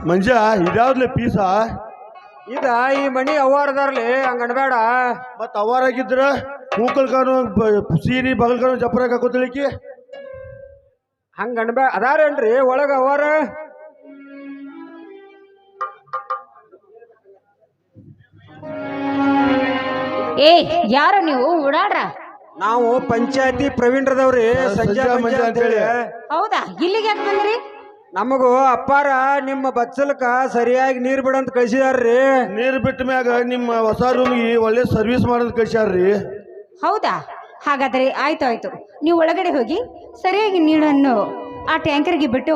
ಮಂಜ ಇದಾವ್ಲೆ piece ಇದ ಈ ಮನಿ ಅವ್ವಾರದಾರ್ಲಿ ಹಂಗ ಅನ್ಬೇಡ. ಮತ್ ಅವಾರಾಗಿದ್ರ ಮೂಕಲ್ಕಾನು ಸೀರಿ ಬಗಲ್ಕಾನು ಜಪ್ಪರಾಗ ಹಾಕೋತಿಳಿಕಿ ಹಂಗ ಅನ್ಬೇಡ. ಅದಾರೇನ್ರಿ ಒಳಗ ಅವ್ವಾರ? ಏ ಯಾರ ನೀವು ಓಡಾಡ್ರ? ನಾವು ಪಂಚಾಯತಿ ಪ್ರವೀಣ್ರದವ್ರಿ ಸಂಜೆ ಮಂಜ ಅಂತೇಳಿ. ಹೌದಾ, ಇಲ್ಲಿಗೆ ಯಾಕೆ ಬಂದ್ರಿ? ನಮಗೂ ಅಪ್ಪಾರ ನಿಮ್ಮ ಬಚ್ಚಲಕ ಸರಿಯಾಗಿ ನೀರ್ ಬಿಡಂತ ಕಳ್ಸಿದಾರ್ರಿ. ನೀರು ಬಿಟ್ಟ ಮ್ಯಾಗ ನಿಮ್ಮ ಹೊಸ ರೂಮ್ಗೆ ಒಳ್ಳೆ ಸರ್ವಿಸ್ ಮಾಡೋದ್ ಕಳ್ಸ್ಯಾರ್ರಿ. ಹೌದಾ, ಹಾಗಾದ್ರೆ ಆಯ್ತು ಆಯ್ತು. ನೀವು ಒಳಗಡೆ ಹೋಗಿ ಸರಿಯಾಗಿ ನೀರನ್ನು ಆ ಟ್ಯಾಂಕರ್ಗೆ ಬಿಟ್ಟು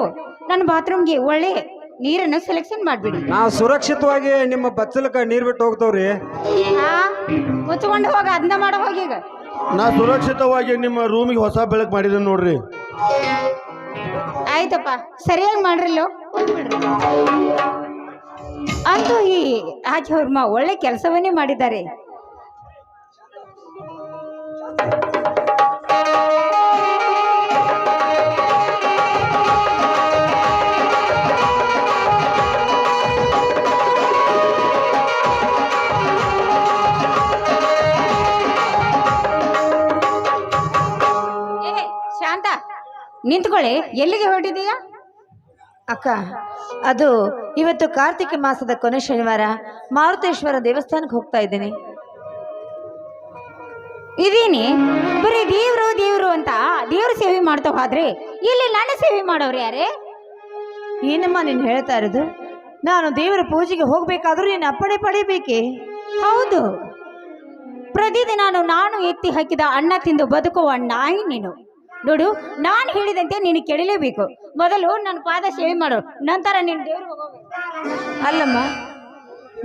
ನನ್ನ ಬಾತ್ರೂಮ್ಗೆ ಒಳ್ಳೆ ನೀರನ್ನು ಸೆಲೆಕ್ಷನ್ ಮಾಡ್ಬಿಡಿ. ನಾವು ಸುರಕ್ಷಿತವಾಗಿ ನಿಮ್ಮ ಬಚ್ಚಲಕ ನೀರ್ ಬಿಟ್ಟು ಹೋಗ್ತವ್ರಿ. ಮುಚ್ಕೊಂಡು ಹೋಗ, ಅದನ್ನ ಮಾಡೋ ಹೋಗಿ. ಈಗ ನಾ ಸುರಕ್ಷಿತವಾಗಿ ನಿಮ್ಮ ರೂಮಿಗೆ ಹೊಸ ಬೆಳಕು ಮಾಡಿದ್ದೇನೆ ನೋಡ್ರಿ. ಆಯ್ತಪ್ಪ, ಸರಿಯಾಗಿ ಮಾಡ್ರಲ್ಲೋ. ಅಂತೂ ಈ ಆಚೆ ಅವ್ರಮ್ಮ ಒಳ್ಳೆ ಕೆಲಸವನ್ನೇ ಮಾಡಿದ್ದಾರೆ. ಶಾಂತ, ನಿಂತ್ಕೊಳ್ಳಿ. ಎಲ್ಲಿಗೆ ಹೊರಟಿದೀಯಾ? ಅಕ್ಕ, ಅದು ಇವತ್ತು ಕಾರ್ತಿಕ ಮಾಸದ ಕೊನೆ ಶನಿವಾರ ಮಾರುತೇಶ್ವರ ದೇವಸ್ಥಾನಕ್ಕೆ ಹೋಗ್ತಾ ಇದ್ದೀನಿ. ಇದೀನಿ ಬರೀ ದೇವ್ರು ದೇವ್ರು ಅಂತ ದೇವ್ರ ಸೇವೆ ಮಾಡ್ತಾ ಹೋದ್ರೆ ಇಲ್ಲಿ ನನ್ನ ಸೇವೆ ಮಾಡೋರು ಯಾರೇ? ಏನಮ್ಮ ನೀನು ಹೇಳ್ತಾ ಇರೋದು? ನಾನು ದೇವರ ಪೂಜೆಗೆ ಹೋಗ್ಬೇಕಾದ್ರೂ ನೀನು ಅಪ್ಪಣೆ ಪಡಿಬೇಕೆ? ಹೌದು, ಪ್ರತಿದಿನ ನಾನು ಎತ್ತಿ ಹಾಕಿದ ಅನ್ನ ತಿಂದು ಬದುಕುವ ನಾಯಿ ನೀನು. ನೋಡು, ನಾನು ಹೇಳಿದಂತೆ ನೀನು ಕೇಳಲೇಬೇಕು. ಮೊದಲು ನನ್ನ ಪಾದ ಸೇವೆ ಮಾಡು, ನಂತರ ನೀನು ದೇವ್ರು ಹೋಗಬೇಕು. ಅಲ್ಲಮ್ಮ,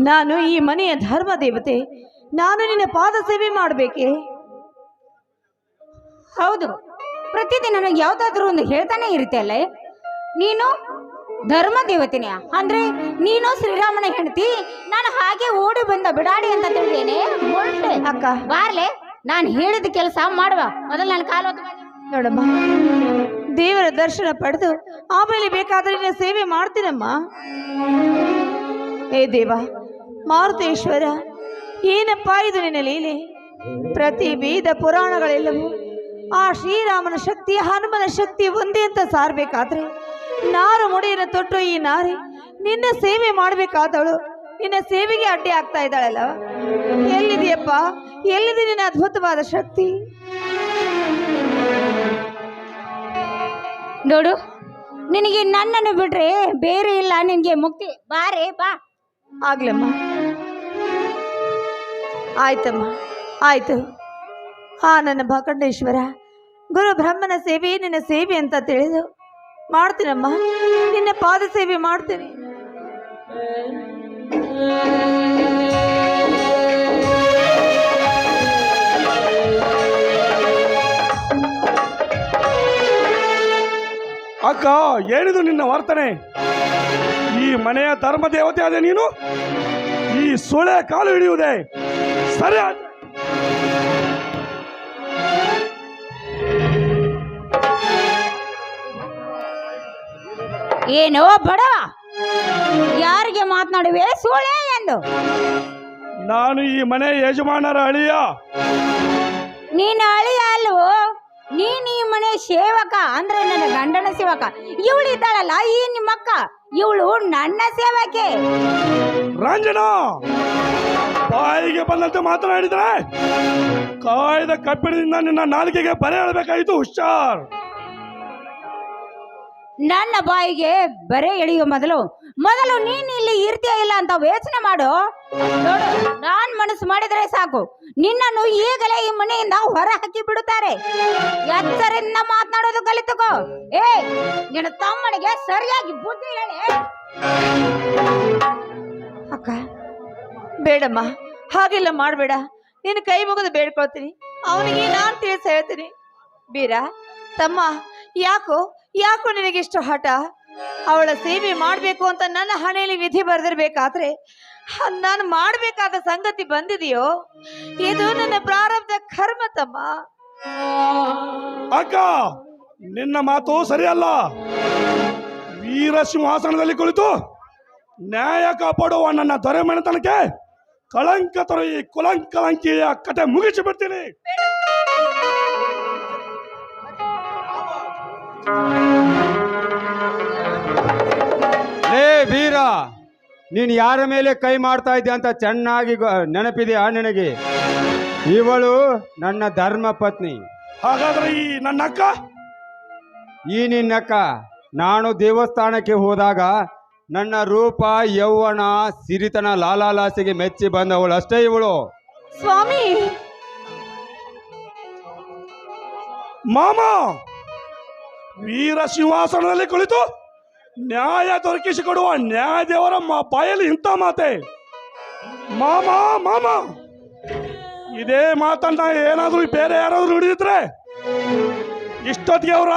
ನಾನು ಈ ಮನೆಯ ಧರ್ಮ ದೇವತೆ, ನಾನು ನಿನ್ನ ಪಾದ ಸೇವೆ ಮಾಡಬೇಕೆ? ಹೌದು, ಪ್ರತಿದಿನ ಯಾವ್ದಾದ್ರು ಒಂದು ಹೇಳ್ತಾನೆ ಇರುತ್ತೆ ಅಲ್ಲ. ನೀನು ಧರ್ಮ ದೇವತೆನೇ ಅಂದ್ರೆ ನೀನು ಶ್ರೀರಾಮನ ಹೆಂಡತಿ. ನಾನು ಹಾಗೆ ಓಡಿ ಬಂದ ಬಿಡಾಡಿ ಅಂತ ತಿಳಿದೇನೆ. ಅಕ್ಕ ಬಾರ್ಲೆ, ನಾನು ಹೇಳಿದ ಕೆಲಸ ಮಾಡುವ. ಮೊದಲು ನನ್ನ ಕಾಲು ನೋಡಮ್ಮ, ದೇವರ ದರ್ಶನ ಪಡೆದು ಆಮೇಲೆ ಬೇಕಾದ್ರೆ ನಿನ್ನ ಸೇವೆ ಮಾಡ್ತೀನಮ್ಮ. ಏ ದೇವ ಮಾರುತೇಶ್ವರ, ಏನಪ್ಪ ಇದು ನಿನ್ನ ಲೀಲೆ? ಪ್ರತಿ ವೇದ ಪುರಾಣಗಳೆಲ್ಲವೂ ಆ ಶ್ರೀರಾಮನ ಶಕ್ತಿ ಹನುಮನ ಶಕ್ತಿ ಒಂದೇ ಅಂತ ಸಾರಬೇಕಾದ್ರೆ ನಾರು ಮುಡಿಯನ್ನು ತೊಟ್ಟು ಈ ನಾರಿ ನಿನ್ನ ಸೇವೆ ಮಾಡಬೇಕಾದವಳು ನಿನ್ನ ಸೇವೆಗೆ ಅಡ್ಡಿ ಆಗ್ತಾ ಇದ್ದಾಳಲ್ಲ. ಎಲ್ಲಿದೆಯಪ್ಪ, ಎಲ್ಲಿದೆ ನಿನ್ನ ಅದ್ಭುತವಾದ ಶಕ್ತಿ? ನೋಡು, ನಿನಗೆ ನನ್ನನ್ನು ಬಿಟ್ರೆ ಬೇರೆ ಇಲ್ಲ ನಿನಗೆ ಮುಕ್ತಿ. ಬಾರೇ ಬಾ. ಆಗ್ಲಮ್ಮ, ಆಯ್ತಮ್ಮ, ಆಯ್ತು. ನನ್ನ ಭಕಂಡೇಶ್ವರ ಗುರು ಬ್ರಹ್ಮನ ಸೇವೆ ನಿನ್ನ ಸೇವೆ ಅಂತ ತಿಳಿದು ಮಾಡ್ತೀನಮ್ಮ. ನಿನ್ನ ಪಾದ ಸೇವೆ ಮಾಡ್ತೀನಿ. ಅಕ್ಕ, ಏನಿದು ನಿನ್ನ ವರ್ತನೆ? ಈ ಮನೆಯ ಧರ್ಮ ದೇವತೆ ಅದೇ ನೀನು? ಈ ಸೊಳೆ ಕಾಲು ಹಿಡಿಯುವುದೇ ಸರಿ? ಏನೋ ಬಡವ, ಯಾರಿಗೆ ಮಾತನಾಡುವೆ ಸೋಳೆ ಎಂದು? ನಾನು ಈ ಮನೆ ಯಜಮಾನರ ಅಳಿಯ. ನೀನು ಅಳಿಯ ಅಲ್ವೋ, ನೀನು ಈ ಮನೆ ಸೇವಕ ಅಂದ್ರೆ ನನ್ನ ಗಂಡನ ಸೇವಕ. ಇವಳು ಇದ್ದಾಳಲ್ಲ ಈ ನಿಮ್ಮಕ್ಕ, ಇವಳು ನನ್ನ ಸೇವಕೆ. ರಂಜನ, ಬಾಯಿಗೆ ಬಂದಂತೆ ಮಾತನಾಡಿದ್ರೆ ಕಾಯ್ದ ಕಬ್ಬಿಣದಿಂದ ನಿನ್ನ ನಾಲಿಗೆಗೆ ಬರೆ ಹೇಳಬೇಕಾಯಿತು. ಹುಷಾರ್. ನನ್ನ ಬಾಯಿಗೆ ಬರೆ ಎಳೆಯುವ ಮೊದಲು ನೀನು ಇಲ್ಲಿ ಇರ್ತೀಯ ಇಲ್ಲ ಅಂತ ಯೋಚನೆ ಮಾಡು. ನೋಡು, ನಾನ್ ಮನಸ್ಸು ಮಾಡಿದ್ರೆ ಸಾಕು, ನಿನ್ನನ್ನು ಈಗಲೇ ಈ ಮನೆಯಿಂದ ಹೊರ ಹಾಕಿ ಬಿಡುತ್ತಾರೆ. ಎಚ್ಚರಿಂದ ಮಾತನಾಡೋದು ಕಲಿತುಕೋ. ನಿನ್ನ ತಮ್ಮನಿಗೆ ಸರಿಯಾಗಿ ಬುದ್ಧಿ ಹೇಳಿ. ಅಕ್ಕ, ಬೇಡಮ್ಮ, ಹಾಗೆಲ್ಲ ಮಾಡಬೇಡ. ನೀನು ಕೈ ಮುಗಿದು ಬೇಡ್ಕೊಳ್ತೀನಿ. ಅವನಿಗೆ ನಾನು ತಿಳಿಸಿ ಹೇಳ್ತೀನಿ. ಬೀರ ತಮ್ಮ, ಯಾಕೋ ನಿನಗಿಷ್ಟು ಹಠ? ಅವಳ ಸೇವೆ ಮಾಡಬೇಕು ಅಂತ ನನ್ನ ಹಣೆಯಲ್ಲಿ ವಿಧಿ ಬರೆದಿರ್ಬೇಕಾದ್ರೆ ನಾನು ಮಾಡಬೇಕಾದ ಸಂಗತಿ ಬಂದಿದೆಯೋ ಇದು ನನ್ನ ಪ್ರಾರಬ್ಧ ಕರ್ಮ ತಮ್ಮ. ಅಕ್ಕ, ನಿನ್ನ ಮಾತು ಸರಿಯಲ್ಲ. ವೀರ ಸಿಂಹಾಸನದಲ್ಲಿ ಕುಳಿತು ನ್ಯಾಯ ಕಾಪಾಡುವ ನನ್ನ ದೊರೆಮನೆತನಕ್ಕೆ ಕಳಂಕ ತರ ಈ ಕುಲಂಕಲಂಕಿಯ ಕತೆ ಮುಗಿಸಿ ಬಿಡ್ತೀನಿ. ಲೇ ವೀರ, ನೀನು ಯಾರ ಮೇಲೆ ಕೈ ಮಾಡ್ತಾ ಇದ್ದೆ ಅಂತ ಚೆನ್ನಾಗಿ ನೆನಪಿದೆಯಾ ನಿನಗೆ? ಇವಳು ನನ್ನ ಧರ್ಮ ಪತ್ನಿ. ಹಾಗಾದ್ರೆ ಈ ನನ್ನ ಅಕ್ಕ? ಈ ನಿನ್ನಕ್ಕ. ನಾನು ದೇವಸ್ಥಾನಕ್ಕೆ ಹೋದಾಗ ನನ್ನ ರೂಪ, ಯೌವನ, ಸಿರಿತನ, ಲಾಲಾಲಾಸಿಗೆ ಮೆಚ್ಚಿ ಬಂದವಳು ಅಷ್ಟೇ ಇವಳು. ಸ್ವಾಮಿ, ಮಾಮ, ವೀರ ಸಿಂಹಾಸನದಲ್ಲಿ ಕುಳಿತು ನ್ಯಾಯ ದೊರಕಿಸಿಕೊಡುವ ನ್ಯಾಯ ದೇವರ ಬಾಯಲ್ಲಿ ಇಂಥ ಮಾತೆ. ಮಾಮ ಮಾಮ, ಇದೇ ಮಾತನ್ನ ಏನಾದ್ರೂ ಬೇರೆ ಯಾರಾದ್ರೂ ನುಡಿದಿದ್ರೆ ಇಷ್ಟೊತ್ತಿಗೆ ಅವರ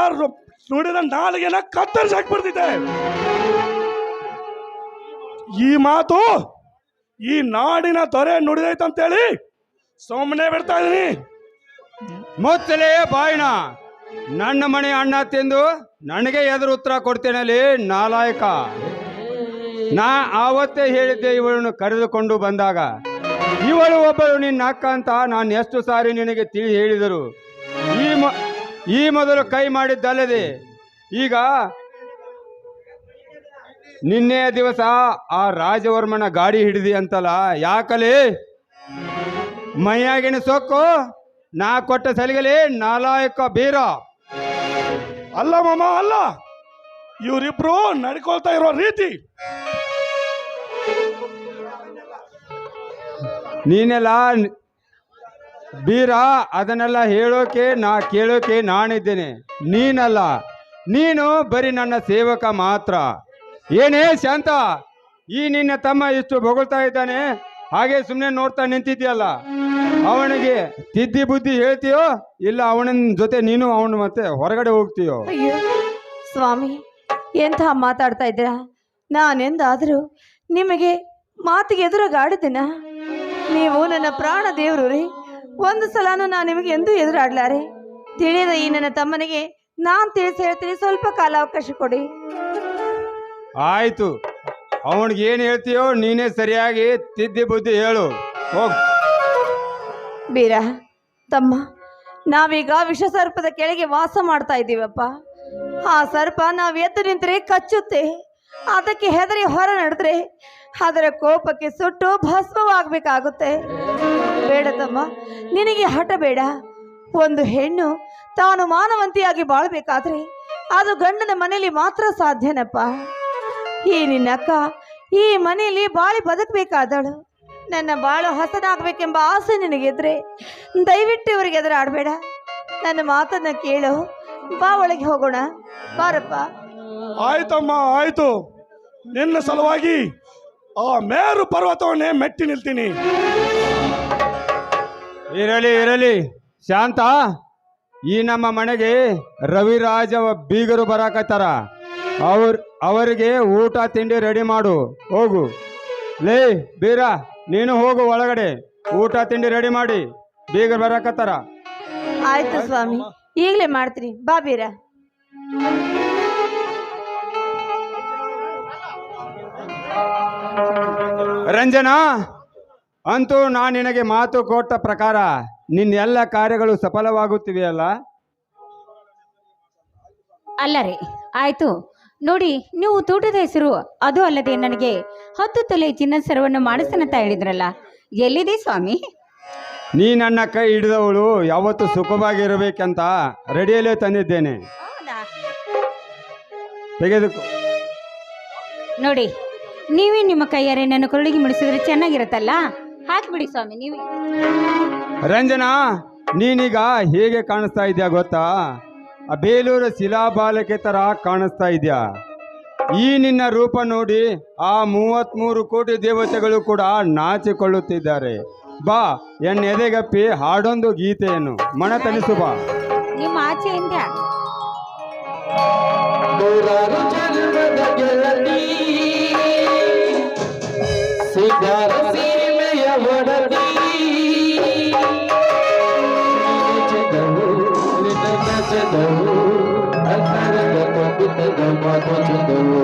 ನುಡಿದ ನಾಲಿಗೆನ ಕತ್ತರಿಸಿ ಹಾಕ್ಬಿಡ್ತಿದ್ದೆ. ಈ ಮಾತು ಈ ನಾಡಿನ ದೊರೆ ನುಡಿದೈತಂತೇಳಿ ಸುಮ್ಮನೆ ಬಿಡ್ತಾ ಇದೀನಿ. ಮುಚ್ಚಲೇ ಬಾಯಿನ. ನನ್ನ ಮನೆ ಅಣ್ಣ ತಿಂದು ನನಗೆ ಎದುರು ಉತ್ತರ ಕೊಡ್ತೇನಲ್ಲಿ ನಾಲಾಯಕ. ನಾ ಆವತ್ತೇ ಹೇಳಿದ್ದೆ ಇವಳನ್ನು ಕರೆದುಕೊಂಡು ಬಂದಾಗ. ಇವಳು ಒಬ್ಬಳು ನಿನ್ನ ಅಕ್ಕ ಅಂತ ನಾನು ಎಷ್ಟು ಸಾರಿ ನಿನಗೆ ತಿಳಿ ಹೇಳಿದರು. ಈ ಮೊದಲು ಕೈ ಮಾಡಿದ್ದಲ್ಲದೆ ಈಗ ನಿನ್ನೆಯ ದಿವಸ ಆ ರಾಜವರ್ಮನ ಗಾಡಿ ಹಿಡಿದಿ ಅಂತಲ್ಲ, ಯಾಕಲೇ? ಮೈಯಾಗಿನ ಸೊಕ್ಕು ನಾ ಕೊಟ್ಟ ಸಲಿಗಲೇ ನಾಲಾಯಕ ಬೀರ. ಅಲ್ಲ ಮಾಮ, ಅಲ್ಲ. ಇವರಿಬ್ರು ನಡ್ಕೊಳ್ತಾ ಇರೋ ರೀತಿ ನೀನೆಲ್ಲ ಬೀರ, ಅದನ್ನೆಲ್ಲ ಹೇಳೋಕೆ ಕೇಳೋಕೆ ನಾನಿದ್ದೇನೆ, ನೀನಲ್ಲ. ನೀನು ಬರೀ ನನ್ನ ಸೇವಕ ಮಾತ್ರ. ಏನೇ ಶಾಂತ, ಈ ನಿನ್ನ ತಮ್ಮ ಇಷ್ಟು ಬೊಗಳ್ತಾ ಇದ್ದಾನೆ, ಹಾಗೆ ಸುಮ್ಮನೆ ನೋಡ್ತಾ ನಿಂತಿದ್ಯಲ್ಲ. ಅವನಿಗೆ ತಿದ್ದಿ ಬುದ್ಧಿ ಹೇಳ್ತೀಯೋ ಇಲ್ಲ ಅವನ ಜೊತೆ ನೀನು ಅವನು ಮತ್ತೆ ಹೊರಗಡೆ ಹೋಗ್ತೀಯೋ? ಅಯ್ಯೋ ಸ್ವಾಮಿ, ಎಂಥ ಮಾತಾಡ್ತಾ ಇದ್ದೀರಾ? ನಾನೆಂದಾದರೂ ನಿಮಗೆ ಮಾತಿಗೆ ಎದುರಾಗಾಡಿದ್ದೀನ? ನೀವು ನನ್ನ ಪ್ರಾಣ ದೇವರು ರೀ. ಒಂದು ಸಲನೂ ನಾನು ನಿಮಗೆ ಎಂದೂ ಎದುರಾಡ್ಲಾರೆ. ತಿಳಿದ ಈ ನನ್ನ ತಮ್ಮನಿಗೆ ನಾನು ತಿಳಿಸಿ ಹೇಳ್ತೀನಿ, ಸ್ವಲ್ಪ ಕಾಲಾವಕಾಶ ಕೊಡಿ. ಆಯ್ತು, ಅವನಿಗೆ ಏನು ಹೇಳ್ತೀಯೋ ನೀನೇ ಸರಿಯಾಗಿ ತಿದ್ದಿ ಬುದ್ಧಿ ಹೇಳು. ಹೋಗ್. ಬೀರ ತಮ್ಮ, ನಾವೀಗ ವಿಷ ಸರ್ಪದ ಕೆಳಗೆ ವಾಸ ಮಾಡ್ತಾ ಇದ್ದೀವಪ್ಪ. ಆ ಸರ್ಪ ನಾವು ಎದ್ದು ನಿಂತರೆ ಕಚ್ಚುತ್ತೆ. ಅದಕ್ಕೆ ಹೆದರಿ ಹೊರ ನಡೆದ್ರೆ ಅದರ ಕೋಪಕ್ಕೆ ಸುಟ್ಟು ಭಸ್ಮವಾಗಬೇಕಾಗುತ್ತೆ. ಬೇಡ ತಮ್ಮ, ನಿನಗೆ ಹಠ ಬೇಡ. ಒಂದು ಹೆಣ್ಣು ತಾನು ಮಾನವಂತಿಯಾಗಿ ಬಾಳ್ಬೇಕಾದ್ರೆ ಅದು ಗಂಡನ ಮನೆಯಲ್ಲಿ ಮಾತ್ರ ಸಾಧ್ಯನಪ್ಪ. ಈ ನಿನ್ನಕ್ಕ ಈ ಮನೆಯಲ್ಲಿ ಬಾಳಿ ಬದುಕಬೇಕಾದಳು. ನನ್ನ ಬಾಳು ಹಸನಾಗಬೇಕೆಂಬ ಆಸೆ ನಿನಗಿದ್ರೆ ದಯವಿಟ್ಟು ಇವರಿಗೆ ಎದುರಾಡಬೇಡ. ನನ್ನ ಮಾತನ್ನ ಕೇಳು. ಬಾ, ಒಳಗೆ ಹೋಗೋಣ. ಬಾರಪ್ಪ. ಆಯ್ತಮ್ಮ, ಆಯ್ತು. ನಿನ್ನ ಸಲುವಾಗಿ ಆ ಮೇರು ಪರ್ವತವನ್ನೇ ಮೆಟ್ಟಿ ನಿಲ್ತೀನಿ. ಇರಲಿ ಇರಲಿ ಶಾಂತ, ಈ ನಮ್ಮ ಮನೆಗೆ ರವಿರಾಜ ಬೀಗರು ಬರಾಕತ್ತಾರ. ಅವರಿಗೆ ಊಟ ತಿಂಡಿ ರೆಡಿ ಮಾಡು. ಹೋಗು. ಲೇ ಬೀರ, ನೀನು ಹೋಗು ಒಳಗಡೆ. ಊಟ ತಿಂಡಿ ರೆಡಿ ಮಾಡಿ, ಬೀಗರು ಬರಾಕತ್ತಾರ. ಆಯ್ತು ಸ್ವಾಮಿ, ಈಗಲೇ ಮಾಡ್ತೀನಿ. ಬಾ ಬೀರ. ರಂಜನಾ, ಅಂತೂ ನಾನು ನಿನಗೆ ಮಾತು ಕೊಟ್ಟ ಪ್ರಕಾರ ನಿನ್ನೆಲ್ಲ ಕಾರ್ಯಗಳು ಸಫಲವಾಗುತ್ತಿವೆಯಲ್ಲ? ಅಲ್ಲ ರೀ, ಆಯ್ತು ನೋಡಿ. ನೀವು ತೂಟದ ಹೆಸರು, ಅದು ಅಲ್ಲದೆ ನನಗೆ 10 ತೊಲೆ ಚಿನ್ನದ ಸರವನ್ನು ಮಾಡಿಸ್ತೇನಂತ ಹೇಳಿದ್ರಲ್ಲ, ಎಲ್ಲಿದೆ ಸ್ವಾಮಿ? ನೀ ನನ್ನ ಕೈ ಹಿಡಿದವಳು ಯಾವತ್ತು ಸುಖವಾಗಿರಬೇಕಂತ ರೆಡಿಯಲ್ಲೇ ತಂದಿದ್ದೇನೆ. ತೆಗೆದುಕೋ. ನೋಡಿ, ನೀವೇ ನಿಮ್ಮ ಕೈಯಾರೆ ನನ್ನ ಕೊರಳಿಗೆ ಮುಡಿಸಿದ್ರೆ ಚೆನ್ನಾಗಿರುತ್ತಲ್ಲ, ಹಾಕಿಬಿಡಿ ಸ್ವಾಮಿ ನೀವೇ. ರಂಜನಾ, ನೀನೀಗ ಹೇಗೆ ಕಾಣಿಸ್ತಾ ಇದೆಯಾ ಗೊತ್ತಾ? ಆ ಬೇಲೂರು ಶಿಲಾಬಾಲಕೆ ತರ ಕಾಣಿಸ್ತಾ ಇದೆಯಾ? ಈ ನಿನ್ನ ರೂಪ ನೋಡಿ ಆ 33 ಕೋಟಿ ದೇವತೆಗಳು ಕೂಡ ನಾಚಿಕೊಳ್ಳುತ್ತಿದ್ದಾರೆ. ಬಾ, ಎನ್ನ ಎದೆಗಪ್ಪಿ ಹಾಡೊಂದು ಗೀತೆಯನ್ನು ಮನತನಿಸು. ಬಾ. ನಿಮ್ಮ ಆಚೆಯಿಂದ ಸಿಂಗಾರ ಸೀಮೆಯ ಒಡತಿ ಚೆದವು ನಿನ್ನ ಚೆದವು ಅಂತರದ ಕಪಿತದ ಮಾತು ಚೆದವು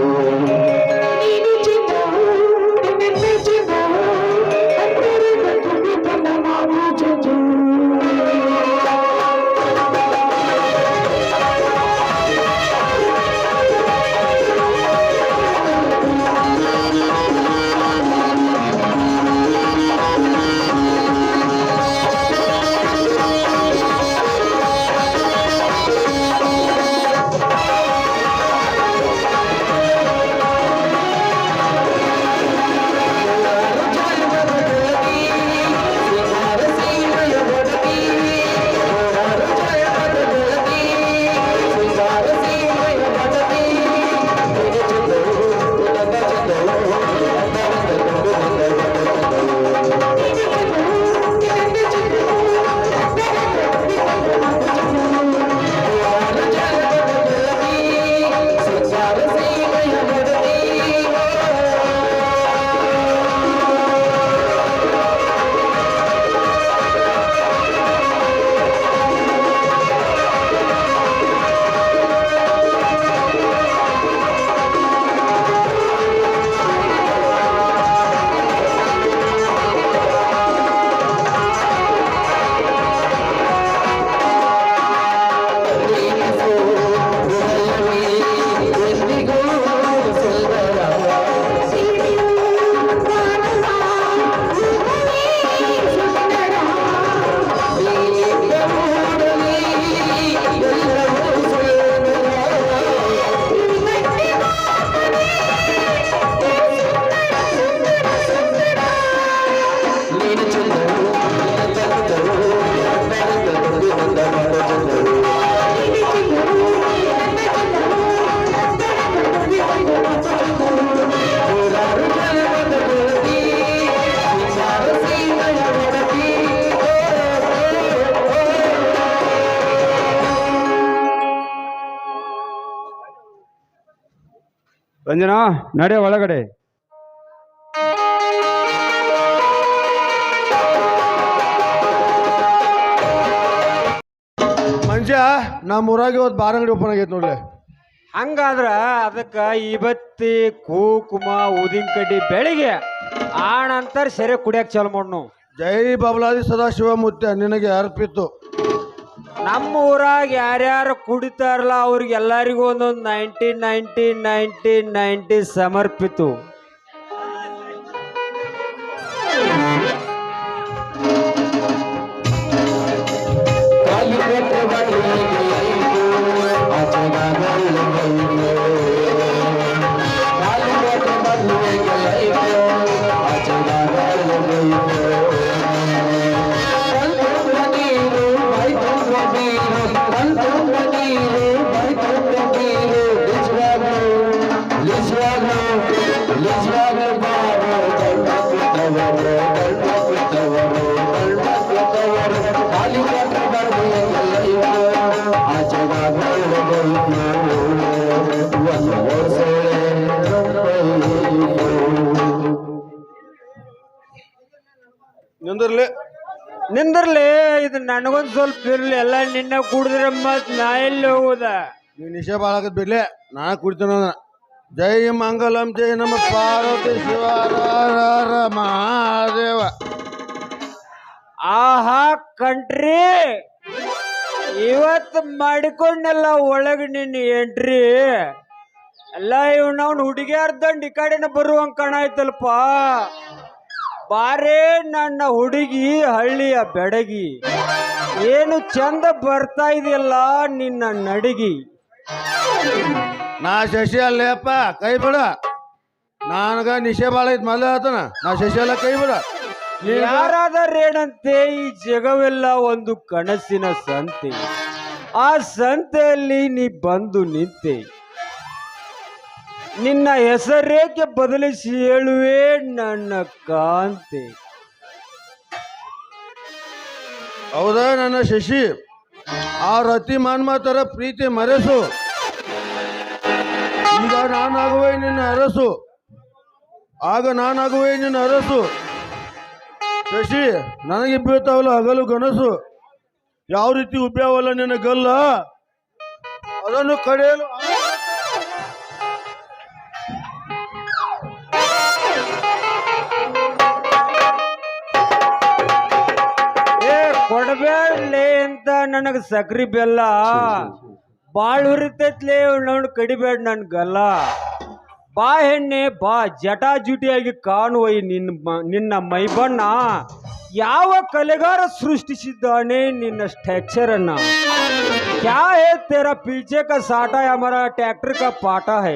ರಂಜನಾ ನಡೆ ಒಳಗಡೆ. ಮನುಷ್ಯ ನಮ್ಮ ಊರಾಗ ಇವತ್ತು ಬಾರ್ ಅಂಗಡಿ ಓಪನ್ ಆಗೈತೆ ನೋಡ್ಲಿ. ಹಂಗಾದ್ರ ಅದಕ್ಕ ಇವತ್ತಿ ಕುಕುಮ ಊದಿನ ಕಡ್ಡಿ ಬೆಳಿಗ್ಗೆ ಆ ನಂತರ ಸೆರೆ ಕುಡಿಯಕ್ ಚಾಲು ಮಾಡ್ನು. ಜೈ ಬಬಲಾದಿ ಸದಾಶಿವ ಮುತ್ಯ ನಿನಗೆ ಅರ್ಪಿತ್ತು. ನಮ್ಮ ಊರಾಗ ಯಾರ್ಯಾರು ಕುಡಿತಾರಲ್ಲ ಅವ್ರಿಗೆಲ್ಲರಿಗೂ ಒಂದೊಂದು 90 ಸಮರ್ಪಿತು. ನಿಂದ್ರಲಿ ಇದು ನನಗೊಂದು ಸ್ವಲ್ಪ ಇರ್ಲಿ. ಎಲ್ಲ ನಿನ್ನ ಕುಡಿದ್ರೆ ಮತ್ ನಾ ಎಲ್ಲಿ ಹೋಗುದ? ನೀವು ನಿಶೆ ಬಾಳಕತ್ ಬಿಡ್ಲಿ, ನಾ ಕುಡಿತೀನ. ಜೈ ಮಂಗಲಂ ಜೈ ನಮ ಪಾರ್ವತಿ ಶಿವ ಮಹಾದೇವ. ಆಹಾ ಕಂಟ್ರಿ, ಇವತ್ತು ಮಾಡಿಕೊಂಡೆಲ್ಲ ಒಳಗೆ ನಿನ್ನ ಎಂಟ್ರಿ ಎಲ್ಲ ಇವ್ನವ್ನು ಹುಡುಗಿಯಾರ ದಂಡ್ ಈ ಕಡೆನ ಬರುವಂಗ ಕಾಣಾಯ್ತಲ್ಪ. ಬಾರೇ ನನ್ನ ಹುಡುಗಿ ಹಳ್ಳಿಯ ಬೆಡಗಿ, ಏನು ಚಂದ ಬರ್ತಾ ಇದೆಯಲ್ಲ ನಿನ್ನ ನಡಿಗಿ. ನಾ ಶಶಿ ಅಲ್ಲೇಪ್ಪ, ಕೈ ಬಿಡ. ನನಗ ನಿಶೆ ಬಾಳ ಐತ್ ಮಲ್ಲ ಆತನ. ನಾ ಶಶಿ ಅಲ್ಲ, ಕೈ ಬಿಡ. ಯಾರಾದರೇನಂತೆ ಈ ಜಗವೆಲ್ಲ ಒಂದು ಕನಸಿನ ಸಂತೆ. ಆ ಸಂತೆಯಲ್ಲಿ ನೀ ಬಂದು ನಿಂತೆ. ನಿನ್ನ ಹೆಸರೇಕೆ ಬದಲಿಸಿ ಹೇಳುವೆ ನನ್ನ ಕಾಂತೆ. ಹೌದಾ ನನ್ನ ಶಶಿ, ಆ ರತಿ ಮಾನ್ಮಾತರ ಪ್ರೀತಿ ಮರೆಸು. ಈಗ ನಾನಾಗುವೆ ನಿನ್ನ ಅರಸು. ಆಗ ನಾನಾಗುವೆ ನಿನ್ನ ಅರಸು. ಶಶಿ, ನನಗೆ ಬೀಳ್ತಾವಲ್ಲ ಹಗಲು ಗನಸು. ಯಾವ ರೀತಿ ಉಬ್ಬ್ಯಾವಲ್ಲ ನಿನ್ನ ಗಲ್ಲ, ಅದನ್ನು ಕಡೆಯಲು ಏ ಕೊಡಬೇಡ್ಲಿ ಅಂತ ನನಗೆ ಸಕ್ರಿ ಬೆಲ್ಲ ಬಾಳ್ ಹುರಿತೈತ್ಲೆ ನೋಡ್ ಕಡಿಬೇಡ ನನ್ ಗಲ್ಲ. ಬಾ ಹೆಣ್ಣೆ ಬಾ, ಜಟಾ ಜುಟಿಯಾಗಿ ಕಾಣುವ ಈ ನಿನ್ನ ಮೈಬಣ್ಣ ಯಾವ ಕಲೆಗಾರ ಸೃಷ್ಟಿಸಿದ್ದಾನೆ ನಿನ್ನ ಸ್ಟ್ರಕ್ಚರ್ ಅನ್ನ. क्या है तेरा पीछे का साटा हमारा ट्रैक्टर का पाटा है,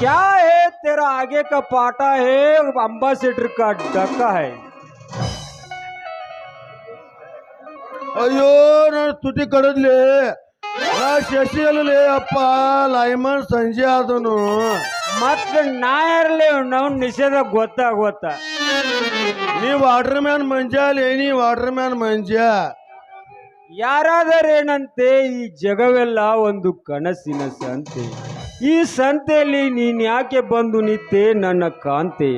क्या है तेरा आगे का पाटा है अंबासेडर का डक्का है. ಅಯ್ಯೋ ನಾನು ತುಟಿ ಕಡದ್ಲಿ. ನಾ ಶಶಿ ಅಲ್ಲೇ ಅಪ್ಪ, ಲೈಮನ್ ಸಂಜೆ ಆದನು. ಮತ್ತೆ ನಾ ಇರಲಿ ನಾವು ನಿಷೇಧ ಗೊತ್ತ. ನೀ ವಾಟರ್ ಮ್ಯಾನ್ ಮಂಜ ಅಲ್ಲೇ, ನೀ ವಾಟರ್ ಮ್ಯಾನ್ ಮಂಜ. ಯಾರಾದರೇನಂತೆ ಈ ಜಗವೆಲ್ಲ ಒಂದು ಕನಸಿನ ಸಂತೆ. ಈ ಸಂತೆಯಲ್ಲಿ ನೀನ್ ಯಾಕೆ ಬಂದು ನಿಂತೆ ನನ್ನ ಕಾಂತೆ.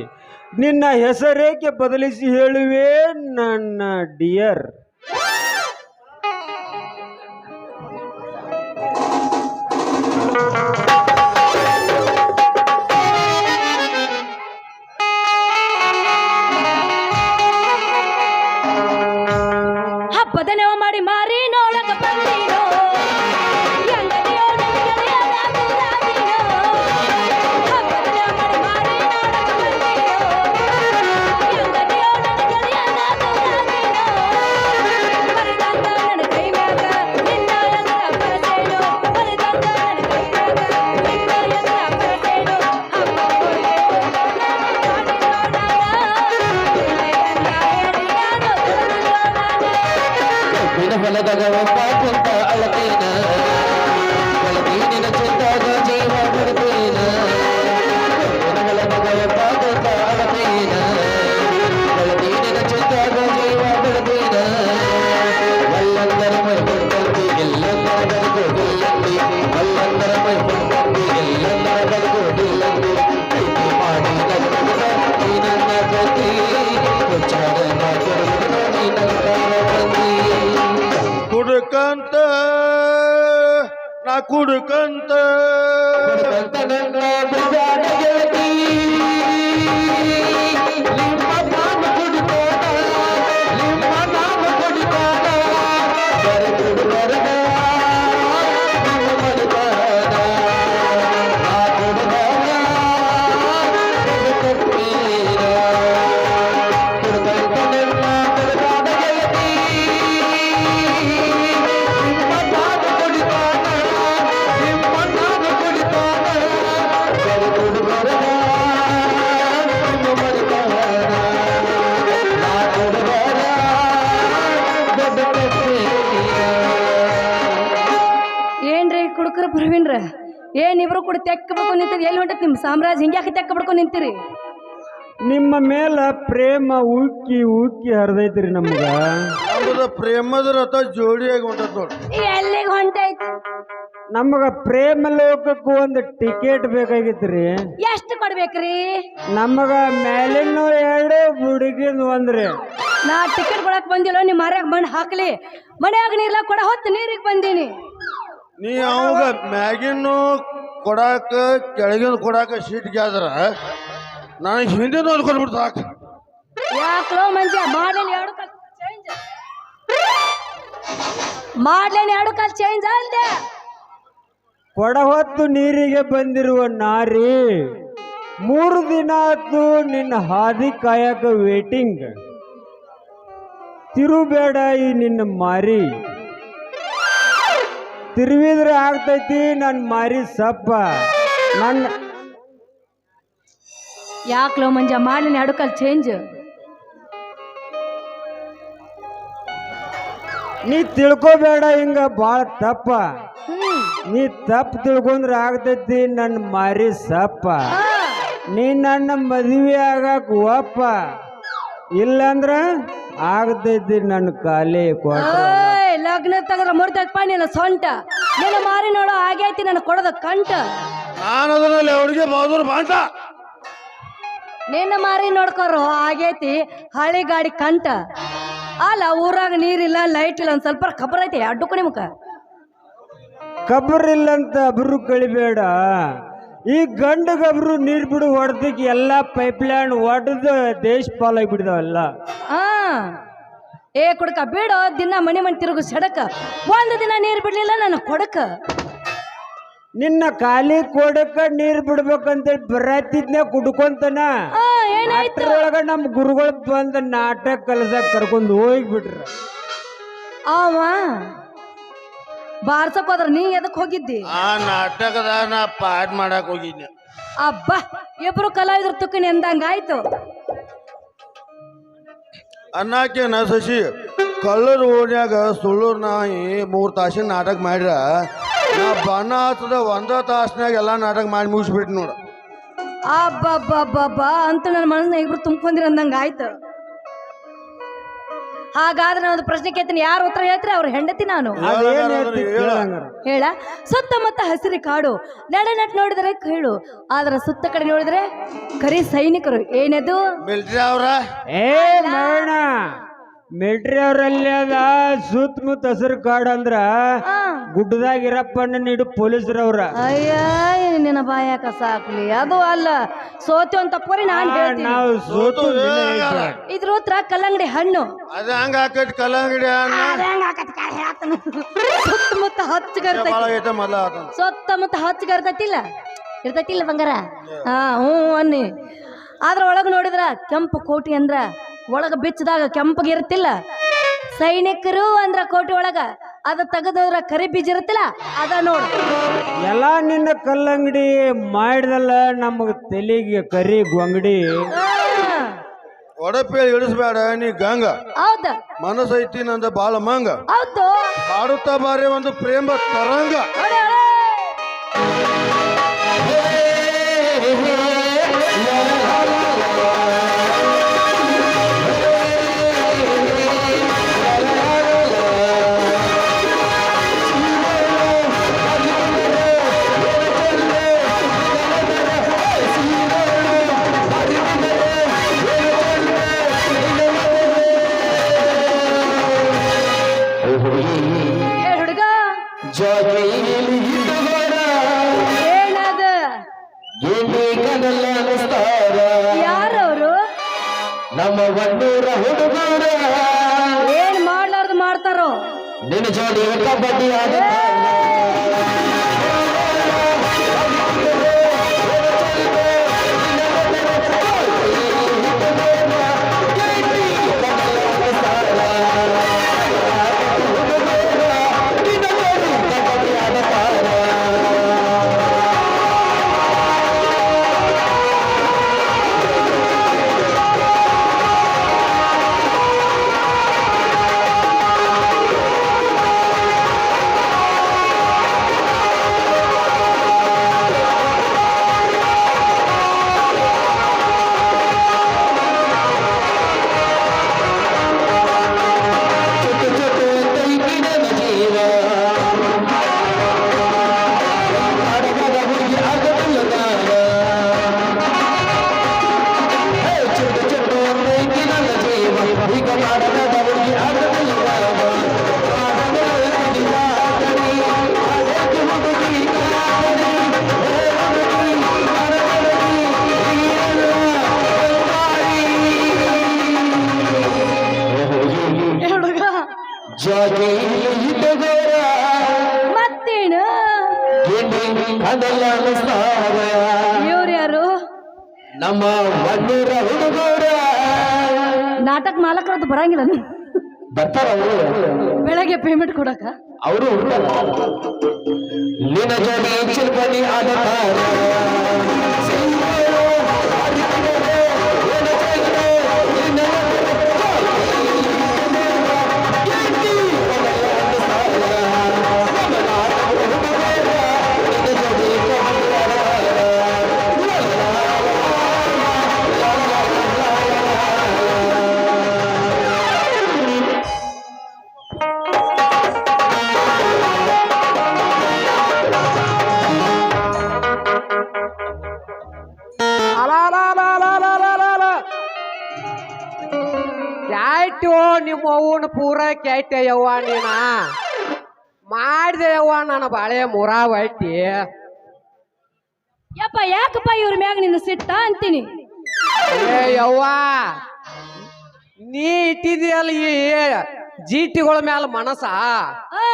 ನಿನ್ನ ಹೆಸರೇಕೆ ಬದಲಿಸಿ ಹೇಳುವೆ ನನ್ನ ಡಿಯರ್. ಹಬ್ಬದ ನೆವ ಮಾಡಿ ಮಾರಿ ನೋಡಕ ಬಂದೀನೋ, ಎಂಗನೆಯೋ ನನ್ನ ಗೆಳೆಯನ ದೂರಾದೀನೋ. ಹಬ್ಬದ ನೆವ ಮಾಡಿ ಮಾರಿ ನೋಡಕ ಬಂದೀನೋ, ಎಂಗನೆಯೋ ನನ್ನ ಗೆಳೆಯನ ದೂರಾದೀನೋ. ಮರೆದಂಗ ನನ್ನ ಕೈ ಮ್ಯಾಗ ನಿನ್ನ ಎದುರ ಬರಸೇನೋ, ಮರೆದಂಗ ನನ್ನ ಕೈ ಮ್ಯಾಗ ನಿನ್ನ ಎದುರ ಬರಸೇನೋ. ಹಬ್ಬದ ಕೊಡುಗೆ ಹೊಲದಾಗ ಒಬ್ಬ ಕುಂತ ಅಳತೇನ, ನಿನ್ನ ಚಿಂತಾಗ ಜೀವ ಬಿಡ್ತೇನ. ಹೊಲದಾಗ ಒಬ್ಬ ಕುಂತ ಅಳತೇನ, ನಿನ್ನ ಚಿಂತಾಗ ಜೀವ ಬಿಡ್ತೇನ. ಅಲ್ಲಂದರ ಮೈ ಬಿಡ್ತಂದಿ ಎಲ್ಲಂದರ ಬದುಕೋದಿಲ್ಲಂದಿ, ಅಲ್ಲಂದರ ಮೈ ಬಿಡ್ತಂದಿ ಎಲ್ಲಂದರ ಬದುಕೋದಿಲ್ಲಂದಿ. ಪ್ರೀತಿ ಮಾಡಿ ನೀ ನನ್ನ ಗತಿ ಹುಚ್ಚಾಡ ನೀ ನನ್ನ ಬಂದಿ. ಕುಡ್ಕಂತ ನಾ ಕುಡ್ಕಂತ ನನ್ನ ಬಿಡಾಡ ಗೆಳತಿ, ನಿಮ್ಮ ನಾಮ ಕುಡಿಕೋಣ, ನಿಮ್ಮ ನಾಮ ಕುಡಿಕೋಣ. ಬರಗುಡು ಬರದ ನಿಮ್ಮ ಮಡಿದಾನ, ಆ ಕುಡುಗಾನ ಕಪ್ಪೀರ. ಕುಡ್ಕಂತ ನನ್ನ ಬಿಡಾಡ ಗೆಳತಿ, ನಿಮ್ಮ ನಾಮ ಕುಡಿಕೋಣ, ನಿಮ್ಮ ನಾಮ ಕುಡಿಕೋಣ. ಬರಗುಡು ಬರದ ನಿಮ್ಮ ಮಡಿದಾನ, ಆ ಕುಡುಗಾನ ದೊಡ್ಡ ಕಪ್ಪೀರ. ಏನ್ರಿ ಕುಡುಕರ ಪ್ರವೀಣ್ರ, ಏನಿಬ್ರು ಕೂಡ ತೆಕ್ಕ ಬಡ್ಕೊಂಡು ನಿಂತಿರಿ. ಎಲ್ಲಿ ಹೊಂಟತ್ ನಿಮ್ ಸಾಮ್ರಾಜ್ಯ? ಹಿಂಗ್ಯಾಕೆ ತೆಕ್ಕ ಬಡ್ಕೊಂಡು ನಿಂತಿರಿ? ನಿಮ್ಮ ಮೇಲ ಪ್ರೇಮ ಉಕ್ಕಿ ಉಕ್ಕಿ ಹರಿದೈತ್ರಿ ನಮ್ಗ. ನಮ್ಮದ ಪ್ರೇಮದ ರಥ ಜೋಡಿಯಾಗಿ ಹೊಂಟತ್ ನೋಡ್ರಿ. ಎಲ್ಲಿಗೆ ಹೊಂಟೈತಿ? ನಮಗ ಪ್ರೇಮ ಲೋಕಕ್ಕೂ ಒಂದು ಟಿಕೆಟ್ ಬೇಕಾಗಿತ್ರಿ. ಎಷ್ಟು ಕೊಡ್ಬೇಕ್ರಿ? ನಮಗ ಮೇಲಿನ ಎರಡು ಹುಡುಗಿನ ಒಂದ್ರಿ. ನಾ ಟಿಕೆಟ್ ಕೊಡಕ್ ಬಂದಿಲ್ಲ, ನಿಮ್ ಮರ್ಯಾಗ ಮಣ್ಣು ಹಾಕ್ಲಿ. ಮನ್ಯಾಗ ನೀರ್ಲ ಕೊಡ ಹೊತ್ತು ನೀರಿಗೆ ಬಂದೀನಿ. ನೀ ಅವಾಗ ಮ್ಯಾಗಿನ್ನು ಕೊಡಾಕ ಕೆಳಗಿನ ಕೊಡಾಕ ಸೀಟ್ ಗ್ಯಾದ್ರ ನನಗೆ ಹಿಂದಿನ ಒಂದು ಕೊಟ್ಬಿಡ್ತು ಸಾಕು. ಯಾಕಲೋ ಮಂಜ ಮಾಡ್ಲೇನ್ ಎರಡು ಕಾಲ್ ಚೇಂಜ್, ಮಾಡ್ಲೇನ್ ಎರಡು ಕಾಲ್ ಚೇಂಜ್ ಅಲ್ದೆ. ಕೊಡ ಹೊತ್ತು ನೀರಿಗೆ ಬಂದಿರುವ ನಾರಿ 3 ದಿನ ಆತು ನಿನ್ನ ಹಾದಿ ಕಾಯಕ ವೇಟಿಂಗ್. ತಿರುಬೇಡ ಈ ನಿನ್ನ ಮಾರಿ, ತಿರುವಿದ್ರೆ ಆಗ್ತೈತಿ ನನ್ನ ಮಾರಿ ಸಪ್ಪ. ನನ್ನ ಯಾಕಲೋ ಮಂಜ ಮಾಡ್ಲೇನ್ ಎರಡು ಕಾಲ್ ಚೇಂಜ್. ನೀ ತಿಳ್ಕೊಬೇಡ ಹಿಂಗ ಬಾಳ ತಪ್ಪ. ನೀ ತಪ್ಪು ತಿಳ್ಕೊಂಡ್ರೆ ಆಗ್ತೈತಿ ನನ್ನ ಮಾರಿ ಸಪ್ಪ. ನೀ ನನ್ನ ಮದುವೆ ಆಗಕ್ ಒಪ್ಪ, ಇಲ್ಲಂದ್ರ ಆಗ್ತೈತಿ ನನ್ನ ಕಾಲಿ ಕೊಟ್ಟ. ಲಗ್ನ ತಗದ್ರ ಮುರ್ತೈತಪ್ಪ ನಿನ್ನ ಸೊಂಟ. ನಿನ್ನ ಮಾರಿ ನೋಡೋ ಆಗೈತಿ ನನ್ನ ಕೊಡದ ಕಂಟ. ನಾನು ಅದರಲ್ಲಿ ಅವಳಿಗೆ ಬಾದೂರು ಬಾಂಟ. ನಿನ್ನ ಮಾರಿ ನೋಡ್ಕೊರು ಆಗೈತಿ ಹಳಿ ಗಾಡಿ ಕಂಟ ಅಲ್ಲ ಊರಾಗ ನೀರಿಲ್ಲ ಲೈಟ್ ಇಲ್ಲ ಒಂದ್ ಸ್ವಲ್ಪ ಖಬರ್ ಐತಿ ಅಡ್ಡುಕು ನಿಮ್ಕ ಕಬ್ರಿಲ್ಲಂತ ಅಬ್ರು ಕಳಿಬೇಡ. ಈ ಗಂಡ ಗಬ್ರು ನೀರ್ ಬಿಡು ಹೊಡೆದಕ್ಕೆ ಎಲ್ಲಾ ಪೈಪ್ಲೈನ್ ಒಡೆದು ದೇಶ ಪಾಲಾಗಿ ಬಿಡ್ದಾವಲ್ಲ. ಆ ಏ ಕುಡಕ ಬಿಡು ದಿನ ಮನೆ ಮನೆ ತಿರುಗು ಸಡಕ ಒಂದು ದಿನ ನೀರ್ ಬಿಡ್ಲಿಲ್ಲ ನನ್ನ ಕೊಡಕ ನಿನ್ನ ಖಾಲಿ ಕೊಡಕ ನೀರ್ ಬಿಡ್ಬೇಕಂತೇಳಿ ಬರತ್ತಿದ್ನೆ ಕುಡ್ಕೊಂತನ. ಏನಾಯ್ತು ಅಷ್ಟ್ರೊಳಗ ನಮ್ ಗುರುಗಳು ಬಂದ ನಾಟಕ ಕಲಸಕ್ ಕರ್ಕೊಂಡು ಹೋಗ್ಬಿಟ್ರ. ಅವ ಬಾರ್ಸಕ್ ಹೋದ್ರ ನೀ ಎದಕ್ ಹೋಗಿದ್ದಿ? ಆ ನಾಟಕದ ನಾ ಪಾಠ ಮಾಡಕ್ ಹೋಗಿದ್ದೆ. ಅಬ್ಬಾ ಇಬ್ರು ಕಲಾವಿದ್ರು ತುಕ್ಕನಿ ಅಂದಂಗ ಆಯ್ತು. ಅನ್ನಕೇನ ಶಶಿ ಕಳ್ಳರ ಓಣ್ಯಾಗ ಸುಳ್ಳೂರ್ ನಾಯಿ 3 ತಾಸಿನ ನಾಟಕ ಮಾಡ್ರ ನಾ ಬಣ್ಣ ಹತ್ತದ 1 ತಾಸ್ನ್ಯಾಗ ಎಲ್ಲಾ ನಾಟಕ ಮಾಡಿ ಮುಗಿಸ್ಬಿಟ್ಟು ನೋಡ. ಅಬ್ಬಬ್ಬಬ್ಬಬ್ಬಾ ಅಂತ ನನ್ನ ಮನಸ್ಸನ್ನ ಇಬ್ರು ತುಂಬ್ಕೊಂಡಿರ ಅಂದಂಗ ಆಯ್ತು. ಹಾಗಾದ್ರೆ ನಾನು ಒಂದು ಪ್ರಶ್ನೆ ಕೇಳ್ತೀನಿ, ಯಾರು ಉತ್ತರ ಹೇಳ್ತಾರೆ ಅವ್ರ ಹೆಂಡತಿ ನಾನು. ಹೇಳ ಸುತ್ತಮುತ್ತ ಹಸಿರು ಕಾಡು ನಟ್ ನೋಡಿದ್ರೆ ಕೇಳು, ಆದ್ರ ಸುತ್ತ ಕಡೆ ನೋಡಿದ್ರೆ ಕರಿ ಸೈನಿಕರು. ಏನದು? ಮಿಲ್ಟ್ರಿ ಅವ್ರ ಮಿಲ್ಟ್ರಿ ಅವ್ರಲ್ಲಿ ಅದ ಸುತ್ತಮುತ್ತ ಹಸಿರು ಕಾಡು ಅಂದ್ರ ಗುಡ್ಡದಾಗ ಇರಪ್ಪಣ್ಣ ನೀಡು ಪೊಲೀಸರವ್ರ. ಅಯ್ಯ ನಿನ್ನ ಬಾಯಾಕ ಸಾಕ್ಲಿ ಅದು ಅಲ್ಲ ಸೋತಿ ಅಂತ ತಪ್ಪರಿ ನಾವು ಸೋತು ಇದ್ರ ಉತ್ತರ ಕಲ್ಲಂಗಡಿ ಹಣ್ಣು. ಅದ ಹಂಗ ಹಾಕೈತಿ ಕಲ್ಲಂಗಡಿ ಸುತ್ತಮುತ್ತ ಹಚ್ಚಗರ್ತೈತಿ ಸುತ್ತಮುತ್ತ ಹಚ್ಚಗರ್ತೈತಿಲ್ಲ ಇರ್ತೈತಿಲ್ಲ ಬಂಗಾರ. ಹಾ ಹ್ಞೂ ಅನ್ನಿ. ಆದ್ರ ಒಳಗ ನೋಡಿದ್ರ ಕೆಂಪು ಕೋಟಿ ಅಂದ್ರ ಒಳಗ ಬಿಚ್ಚದಾಗ ಕೆಂಪಗೆ ಇರುತ್ತಿಲ್ಲ. ಸೈನಿಕರು ಅಂದ್ರ ಕೋಟಿ ಒಳಗ ಅದ ತೆಗದ್ರ ಕರಿ ಬೀಜ ಇರುತ್ತಿಲ್ಲ ಅದ ನೋಡು. ಎಲ್ಲಾ ನಿನ್ನ ಕಲ್ಲಂಗಡಿ ಮಾಡಿದಲ್ಲ ನಮಗ ತೆಲಿಗೆ ಕರಿ ಗೊಂಗಡಿ. ಒಡಪೇಳಿ ಇಳಿಸ್ಬೇಡ ನೀ ಗಂಗ. ಹೌದ ಮನಸ್ಸೈತಿ ನಂದ ಬಾಳ ಮಂಗ. ಹೌದು ಹಾಡುತ್ತಾ ಬಾರಿ ಒಂದು ಪ್ರೇಮ ತರಂಗ. ಹುಡುಗ ಏನದ ಯಾರವ್ರು? ನಮ್ಮ ಒಣ್ಣೂರ ಹುಡುಗರ ಏನ್ ಮಾಡ್ಲಾರ್ದು ಮಾಡ್ತಾರೋ. ನಿನ್ನ ಜೋಡಿ ಕಬಡ್ಡಿ ಆಡ ಮತ್ತೇನು ಇವ್ರು ಯಾರು? ನಮ್ಮ ಒಣ್ಣೂರ ಹುಡುಗರ ನಾಟಕ ಮಾಲಕರದ್ದು ಬರಂಗಿಲ್ಲ ಬರ್ತಾರ ಬೆಳಗ್ಗೆ ಪೇಮೆಂಟ್ ಕೊಡಕ ಅವರು ನಿನ್ನ ಜೋಡಿ ಚಿಲ್ಪಡಿ ಆಡತಾರ. ನಿಮ್ಮ ಅವ್ವನ ಪೂರ ಕೆಟ್ಟ ಯವ್ವ ನೀನ ಮಾಡಿದೆ ಯವ್ವ ನನ್ನ ಬಾಳೆ ಮುರಾವ್ ಐತಿ. ಯಪ್ಪ ಯಾಕಪ್ಪ ಇವ್ರ ಮ್ಯಾಗ ನಿನ್ನ ಸಿಟ್ಟ ಅಂತೀನಿ. ಏ ಯವ್ವ ನೀ ಇಟ್ಟಿದ್ಯಲ್ಲ ಈ ಜೀಟಿಗಳ ಮ್ಯಾಲ ಮನಸ ಆ,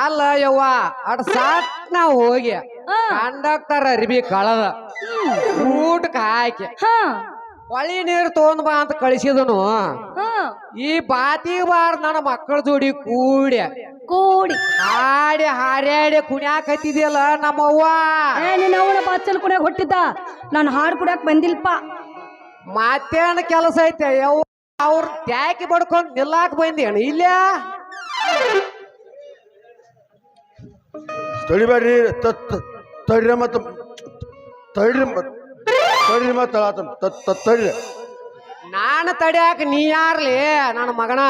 ಅಲ್ಲ ಯವ್ವ ಅಡ್ ಸಾಟ್ ನಾವು ಹೋಗಿ ಕಂಡಕ್ಟರ್ ಅರಿಬಿ ಕಳದ ಊಟಕ್ಕೆ ಹಾಕಿ ಹಾ ಹೊಳಿ ನೀರು ತಗೊಂಡ್ ಬಾ ಅಂತ ಕಳಿಸಿದನು. ಹಾ ಈ ಬಾತಿ ಬಾರ್ ನನ್ನ ಮಕ್ಕಳ ಜೋಡಿ ಕೂಡಿ ಕೂಡಿ ಹಾಡಿ ಹಾರ್ಯಾಡಿ ಕುಣ್ಯಾಕತ್ತಿದ್ಯಲ್ಲ ನಮ್ಮವ್ವ. ನಿನ್ನ ಅವನ ಬಾಚಲ್ ಕುಡ್ಯಾಕ ಹೊಟ್ಟಿದ್ದ ನಾನು ಹಾಡು ಕುಡ್ಯಾಕ ಬಂದಿಲ್ಪ. ಮತ್ತೇನ ಕೆಲಸ ಐತೆ ಯವ್ವ ಅವ್ರ ಟ್ಯಾಕಿ ಬಡ್ಕೊಂಡ್ ನಿಲ್ಲಾಕ್ ಬಂದೇನು ಇಲ್ಲ. ತಡಿಬೇಡ್ರಿ ತಡ್ರಿ ಮತ್ತ ತಡ್ರಿ ತಡ್ರಿ ಮತ್ತ ತಡ್ರಿ. ನಾನು ತಡ್ಯಾಕ ನೀ ಯಾರ್ಲಿ ನನ್ನ ಮಗನ.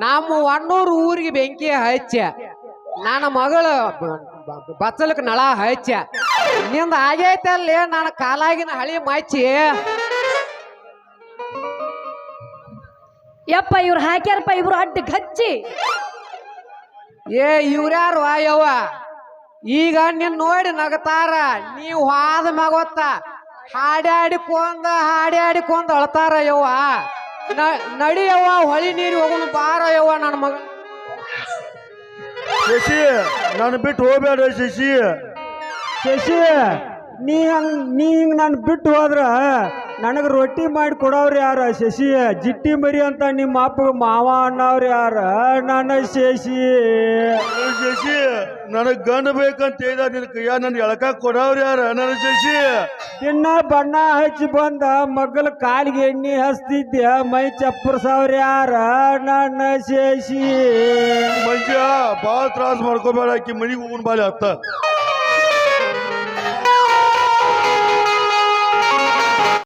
ನಮ್ಮ ಒಣ್ಣೂರು ಊರಿಗೆ ಬೆಂಕಿ ಹಚ್ಚ ನನ್ನ ಮಗಳು ಬಚ್ಚಲಕ್ಕೆ ನಳ ಹಚ್ಚ ನಿಂದ ಆಗೈತಲ್ಲಿ ನನ್ನ ಕಾಲಾಗಿನ ಹಳಿ ಮಚ್ಚಿ. ಯಪ್ಪ ಇವ್ರು ಹಾಕ್ಯಾರಪ್ಪ ಇವ್ರು ಅಡ್ಡ ಗಚ್ಚಿ. ಏ ಇವ್ರ್ಯಾರು ಯವ್ವ ಈಗ ನಿನ್ ನೋಡಿ ನಗತಾರ ನೀವು ಹಾದ ಮಗೊತ್ತ ಹಾಡ್ಯಾಡಿಕೊಂಡ್ ಅಳ್ತಾರ ಯವ್ವ. ನಡಿಯವ್ವ ಹೊಳಿ ನೀರು ಹೋಗೋಣ ಬಾರ ಯವ್ವ ನನ್ನ ಮಗ. ಶಶಿ ನಾನು ಬಿಟ್ಟು ಹೋಗ್ಬೇಡ ಶಶಿ. ಶಶಿ ನೀ ಹಿಂಗ್ ನಾನು ಬಿಟ್ಟು ಹೋದ್ರ ನನಗೆ ರೊಟ್ಟಿ ಮಾಡಿ ಕೊಡೋರು ಯಾರ ಶಶಿ? ಜಿಟ್ಟಿ ಮರಿ ಅಂತ ನಿಮ್ಮ ಅಪ್ಪಗ ಮಾವ ಅನ್ನೋರು ಯಾರ? ನನ್ನ ಶಶಿ ಶಶಿ ನನಗ್ ಗಂಡ ಬೇಕಂತ ಹೇಳಿದ ನಿನ್ ಕೈಯ ನನ್ ಎಳಕ ಕೊಡವ್ರ ಯಾರ? ನನ್ನ ಶಶಿ ದಿನ ಬಣ್ಣ ಹಚ್ಚಿ ಬಂದ ಮಗ್ಗಲ ಕಾಲಿಗೆ ಎಣ್ಣೆ ಹಚ್ತಿದ್ದೆ ಮೈ ಚಪ್ಪರ್ಸವ್ರ ಯಾರ? ನನ್ನ ಶಶಿ ಮಂಜ ಬಾಳ ತ್ರಾಸ ಮಾಡ್ಕೋಬೇಡ, ಆಕಿ ಮನಿಗೆ ಹೋಗುನ್ ಬಾಲಿ ಅತ್ತ.